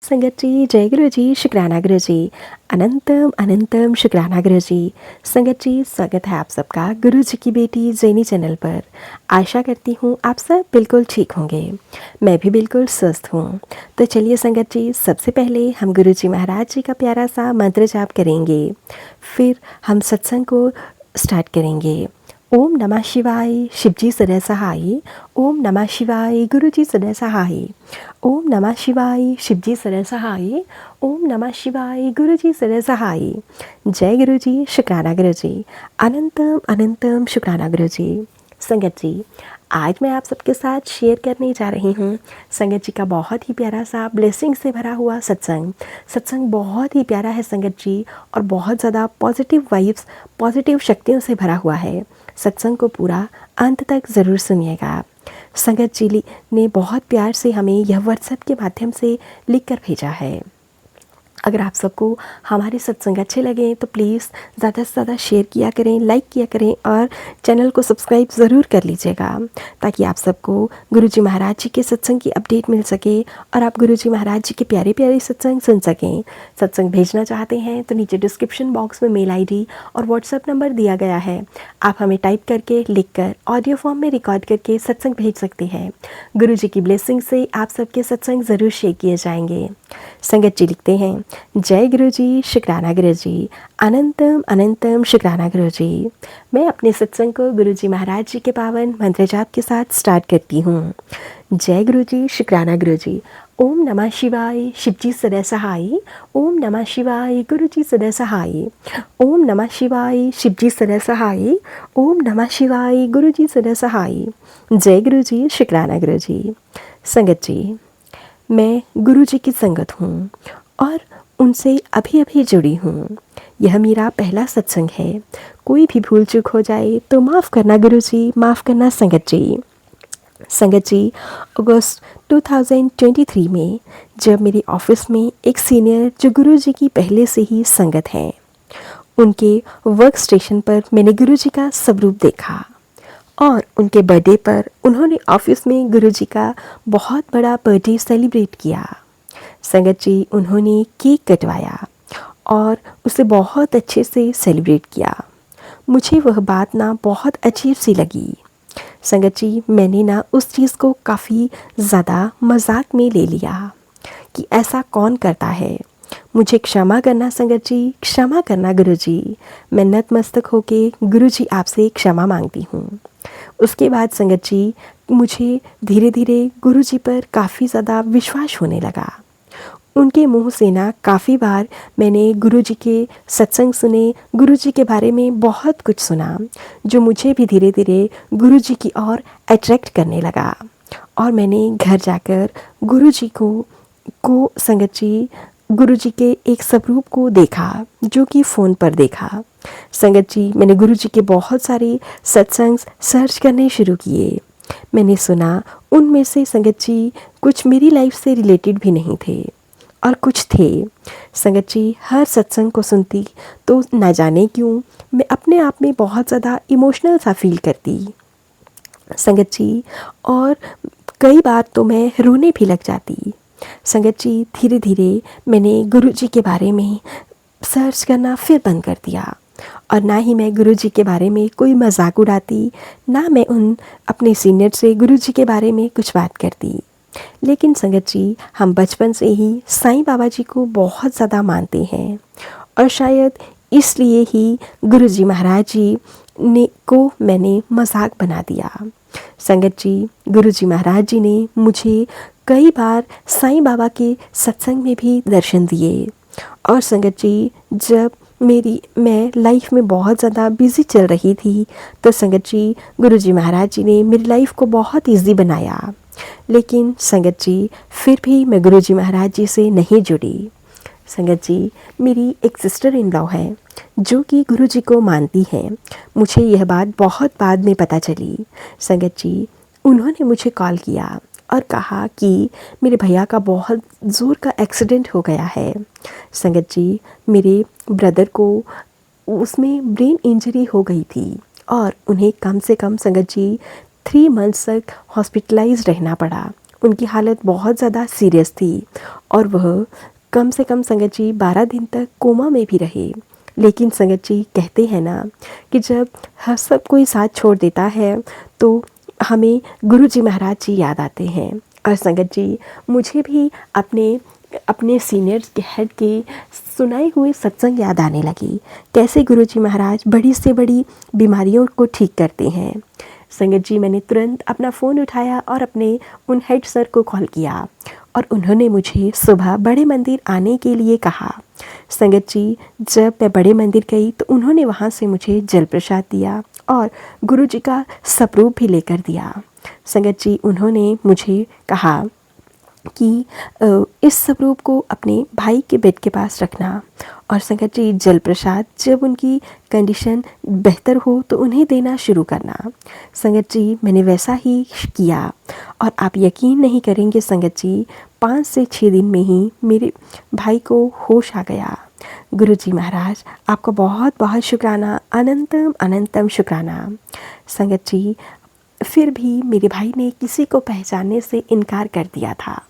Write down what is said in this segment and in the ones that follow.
संगत जी, जय गुरु जी, शुक्राना गुरु जी। अनंतम अनंतम शुक्राना गुरु जी। संगत जी, स्वागत है आप सबका गुरु जी की बेटी जैनी चैनल पर। आशा करती हूँ आप सब बिल्कुल ठीक होंगे। मैं भी बिल्कुल स्वस्थ हूँ। तो चलिए संगत जी, सबसे पहले हम गुरु जी महाराज जी का प्यारा सा मंत्र जाप करेंगे। फिर हम सत्संग को स्टार्ट करेंगे। ओम नमः शिवाय, शिवजी सदा सहाय। ओम नमः शिवाय, गुरु जी सदा सहाय। ओम नमः शिवाय, शिवजी सदा सहाय। ओम नमः शिवाय, गुरु जी सदा सहाय। जय गुरु जी, शुक्राना गुरु जी। अनंतम अनंतम शुक्राना गुरु जी। संगत जी, आज मैं आप सबके साथ शेयर करने जा रही हूँ संगत जी का बहुत ही प्यारा सा ब्लेसिंग से भरा हुआ सत्संग। सत्संग बहुत ही प्यारा है संगत जी, और बहुत ज़्यादा पॉजिटिव वाइब्स, पॉजिटिव शक्तियों से भरा हुआ है। सत्संग को पूरा अंत तक ज़रूर सुनिएगा। संगत जी ने बहुत प्यार से हमें यह व्हाट्सएप के माध्यम से लिख कर भेजा है। अगर आप सबको हमारे सत्संग अच्छे लगें तो प्लीज़ ज़्यादा से ज़्यादा शेयर किया करें, लाइक किया करें और चैनल को सब्सक्राइब ज़रूर कर लीजिएगा, ताकि आप सबको गुरुजी महाराज जी के सत्संग की अपडेट मिल सके और आप गुरुजी महाराज जी के प्यारे प्यारे सत्संग सुन सकें। सत्संग भेजना चाहते हैं तो नीचे डिस्क्रिप्शन बॉक्स में मेल आईडी और व्हाट्सएप नंबर दिया गया है। आप हमें टाइप करके, लिख कर, ऑडियो फॉर्म में रिकॉर्ड करके सत्संग भेज सकते हैं। गुरु जी की ब्लेसिंग से आप सबके सत्संग ज़रूर शेयर किए जाएंगे। संगत जी लिखते हैं, जय गुरु जी, शुक्राना गुरु जी। अनंतम अनंतम शुक्राना गुरु जी। मैं अपने सत्संग को गुरु जी महाराज जी के पावन मंत्र जाप के साथ स्टार्ट करती हूँ। जय गुरु जी, शुक्राना गुरु जी। ओम नमः शिवाय, शिवजी सदा सहाय। ओम नमः शिवाय, गुरु जी सदा सहाय। ओम नमः शिवाय, शिवजी सदा सहाय। ओम नमः शिवाय, गुरु जी सदा सहाय। जय गुरु जी, शुक्राना गुरु जी। संगत जी, मैं गुरु जी की संगत हूँ और उनसे अभी अभी जुड़ी हूँ। यह मेरा पहला सत्संग है। कोई भी भूल चूक हो जाए तो माफ़ करना गुरु जी, माफ़ करना संगत जी। संगत जी, अगस्त 2023 में जब मेरे ऑफिस में एक सीनियर जो गुरु जी की पहले से ही संगत हैं, उनके वर्क स्टेशन पर मैंने गुरु जी का स्वरूप देखा और उनके बर्थडे पर उन्होंने ऑफिस में गुरु जी का बहुत बड़ा बर्थडे सेलिब्रेट किया। संगत जी, उन्होंने केक कटवाया और उसे बहुत अच्छे से सेलिब्रेट किया। मुझे वह बात ना बहुत अजीब सी लगी। संगत जी, मैंने ना उस चीज़ को काफ़ी ज़्यादा मजाक में ले लिया कि ऐसा कौन करता है। मुझे क्षमा करना संगत जी, क्षमा करना गुरु जी। मैं नतमस्तक होके गुरु जी आपसे क्षमा मांगती हूँ। उसके बाद संगत जी, मुझे धीरे धीरे गुरु जी पर काफ़ी ज़्यादा विश्वास होने लगा। उनके मुंह से ना काफ़ी बार मैंने गुरु जी के सत्संग सुने, गुरु जी के बारे में बहुत कुछ सुना, जो मुझे भी धीरे धीरे गुरु जी की ओर अट्रैक्ट करने लगा। और मैंने घर जाकर गुरु जी को संगत जी, गुरु जी के एक स्वरूप को देखा, जो कि फ़ोन पर देखा। संगत जी, मैंने गुरु जी के बहुत सारे सत्संग सर्च करने शुरू किए। मैंने सुना उनमें से संगत जी कुछ मेरी लाइफ से रिलेटेड भी नहीं थे और कुछ थे। संगत जी, हर सत्संग को सुनती तो ना जाने क्यों मैं अपने आप में बहुत ज़्यादा इमोशनल सा फील करती संगत जी, और कई बार तो मैं रोने भी लग जाती। संगत जी, धीरे धीरे मैंने गुरु जी के बारे में सर्च करना फिर बंद कर दिया और ना ही मैं गुरु जी के बारे में कोई मजाक उड़ाती, ना मैं उन अपने सीनियर से गुरु जी के बारे में कुछ बात करती। लेकिन संगत जी, हम बचपन से ही साईं बाबा जी को बहुत ज़्यादा मानते हैं और शायद इसलिए ही गुरु जी महाराज जी को मैंने मजाक बना दिया। संगत जी, गुरु जी महाराज जी ने मुझे कई बार साईं बाबा के सत्संग में भी दर्शन दिए। और संगत जी, जब मैं लाइफ में बहुत ज़्यादा बिज़ी चल रही थी तो संगत जी, गुरु जी महाराज जी ने मेरी लाइफ को बहुत ईजी बनाया। लेकिन संगत जी, फिर भी मैं गुरु जी महाराज जी से नहीं जुड़ी। संगत जी, मेरी एक सिस्टर इन लॉ है जो कि गुरु जी को मानती हैं। मुझे यह बात बहुत बाद में पता चली। संगत जी, उन्होंने मुझे कॉल किया और कहा कि मेरे भैया का बहुत ज़ोर का एक्सीडेंट हो गया है। संगत जी, मेरे ब्रदर को उसमें ब्रेन इंजरी हो गई थी और उन्हें कम से कम संगत जी 3 मंथ्स तक हॉस्पिटलाइज रहना पड़ा। उनकी हालत बहुत ज़्यादा सीरियस थी और वह कम से कम संगत जी 12 दिन तक कोमा में भी रहे। लेकिन संगत जी कहते हैं ना कि जब हर सब कोई साथ छोड़ देता है तो हमें गुरु जी महाराज जी याद आते हैं। और संगत जी मुझे भी अपने अपने सीनियर्स के हेड के सुनाए हुए सत्संग याद आने लगी, कैसे गुरु जी महाराज बड़ी से बड़ी बीमारियों को ठीक करते हैं। संगत जी मैंने तुरंत अपना फ़ोन उठाया और अपने उन हेड सर को कॉल किया और उन्होंने मुझे सुबह बड़े मंदिर आने के लिए कहा। संगत जी जब मैं बड़े मंदिर गई तो उन्होंने वहाँ से मुझे जल प्रसाद दिया और गुरु जी का स्वरूप भी लेकर दिया। संगत जी उन्होंने मुझे कहा कि इस स्वरूप को अपने भाई के बेड के पास रखना और संगत जी जल प्रसाद जब उनकी कंडीशन बेहतर हो तो उन्हें देना शुरू करना। संगत जी मैंने वैसा ही किया और आप यकीन नहीं करेंगे संगत जी 5 से 6 दिन में ही मेरे भाई को होश आ गया। गुरु जी महाराज आपका बहुत बहुत शुक्राना, अनंतम अनंतम शुक्राना। संगत जी फिर भी मेरे भाई ने किसी को पहचानने से इनकार कर दिया था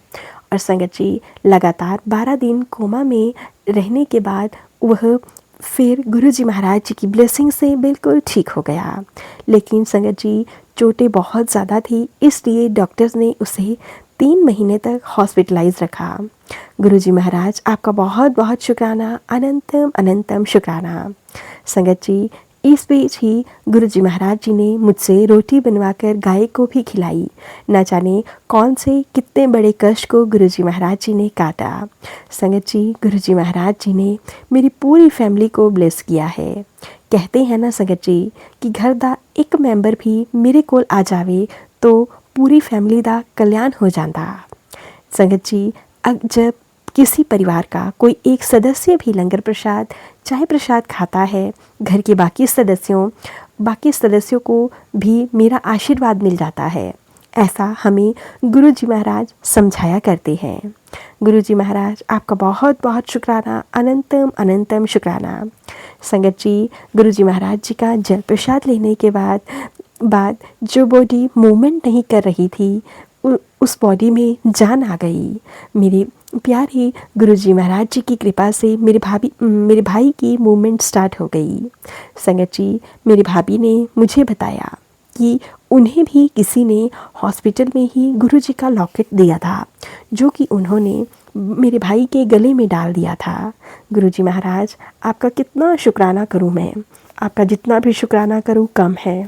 और संगत जी लगातार 12 दिन कोमा में रहने के बाद वह फिर गुरु जी महाराज जी की ब्लेसिंग से बिल्कुल ठीक हो गया। लेकिन संगत जी चोटें बहुत ज़्यादा थी, इसलिए डॉक्टर्स ने उसे 3 महीने तक हॉस्पिटलाइज रखा। गुरु जी महाराज आपका बहुत बहुत शुक्राना, अनंतम अनंतम शुक्राना। संगत जी इस बीच ही गुरु जी महाराज जी ने मुझसे रोटी बनवाकर गाय को भी खिलाई। न जाने कौन से कितने बड़े कष्ट को गुरु जी महाराज जी ने काटा। संगत जी गुरु जी महाराज जी ने मेरी पूरी फैमिली को ब्लेस किया है। कहते हैं ना संगत जी कि घर दा एक मैंबर भी मेरे कोल आ जावे तो पूरी फैमिली दा कल्याण हो जाता। संगत जी जब किसी परिवार का कोई एक सदस्य भी लंगर प्रसाद चाहे प्रसाद खाता है, घर के बाकी सदस्यों को भी मेरा आशीर्वाद मिल जाता है, ऐसा हमें गुरु जी महाराज समझाया करते हैं। गुरु जी महाराज आपका बहुत बहुत शुक्राना, अनंतम अनंतम शुक्राना। संगत जी गुरु जी महाराज जी का जल प्रसाद लेने के बाद जो बॉडी मूवमेंट नहीं कर रही थी उस बॉडी में जान आ गई। मेरे प्यारे गुरु जी महाराज जी की कृपा से मेरे भाई की मूवमेंट स्टार्ट हो गई। संगत जी मेरी भाभी ने मुझे बताया कि उन्हें भी किसी ने हॉस्पिटल में ही गुरु जी का लॉकेट दिया था, जो कि उन्होंने मेरे भाई के गले में डाल दिया था। गुरु जी महाराज आपका कितना शुक्राना करूं मैं, आपका जितना भी शुक्राना करूं कम है।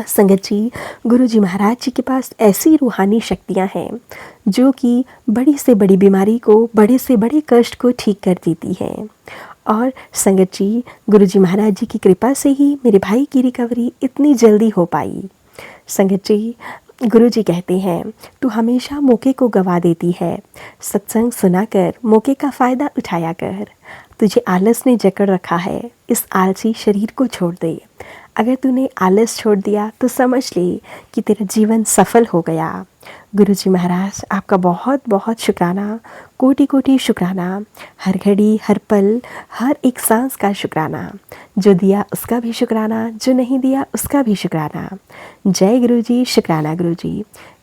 संगत जी गुरु जी महाराज जी के पास ऐसी रूहानी शक्तियाँ हैं जो कि बड़ी से बड़ी बीमारी को, बड़े से बड़े कष्ट को ठीक कर देती हैं। और संगत जी गुरु जी महाराज जी की कृपा से ही मेरे भाई की रिकवरी इतनी जल्दी हो पाई। संगत जी गुरु जी कहते हैं तू हमेशा मौके को गवा देती है, सत्संग सुनाकर मौके का फ़ायदा उठाया कर। तुझे आलस ने जकड़ रखा है, इस आलसी शरीर को छोड़ दे। अगर तूने आलस छोड़ दिया तो समझ ले कि तेरा जीवन सफल हो गया। गुरु जी महाराज आपका बहुत बहुत शुक्राना, कोटि कोटि शुक्राना। हर घड़ी हर पल हर एक सांस का शुक्राना। जो दिया उसका भी शुक्राना, जो नहीं दिया उसका भी शुक्राना। जय गुरु जी, शुक्राना गुरु जी।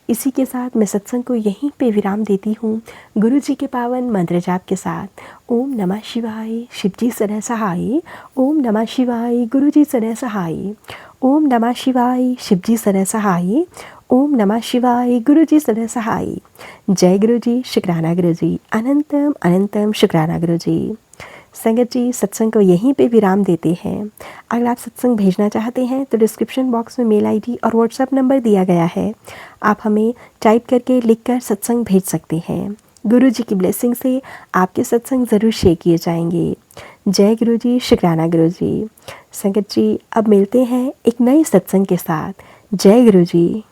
इसी के साथ मैं सत्संग को यहीं पे विराम देती हूँ गुरु जी के पावन मंत्र जाप के साथ। ओम नमः शिवाय, शिव जी सदा सहाय। ओम नमः शिवाय, गुरु जी सदा सहाय। ओम नमः शिवाय, शिव जी सदा सहाय। ओम नमः शिवाय, गुरु जी सदा सहाय। जय गुरु जी, शुक्राना गुरु जी, अनंतम अनंतम शुक्राना गुरु जी। संगत जी सत्संग को यहीं पे विराम देते हैं। अगर आप सत्संग भेजना चाहते हैं तो डिस्क्रिप्शन बॉक्स में मेल आईडी और व्हाट्सएप नंबर दिया गया है, आप हमें टाइप करके लिखकर सत्संग भेज सकते हैं। गुरु जी की ब्लेसिंग से आपके सत्संग ज़रूर शेयर किए जाएंगे। जय गुरु जी, शुक्राना गुरु जी। संगत जी अब मिलते हैं एक नए सत्संग के साथ। जय गुरु जी।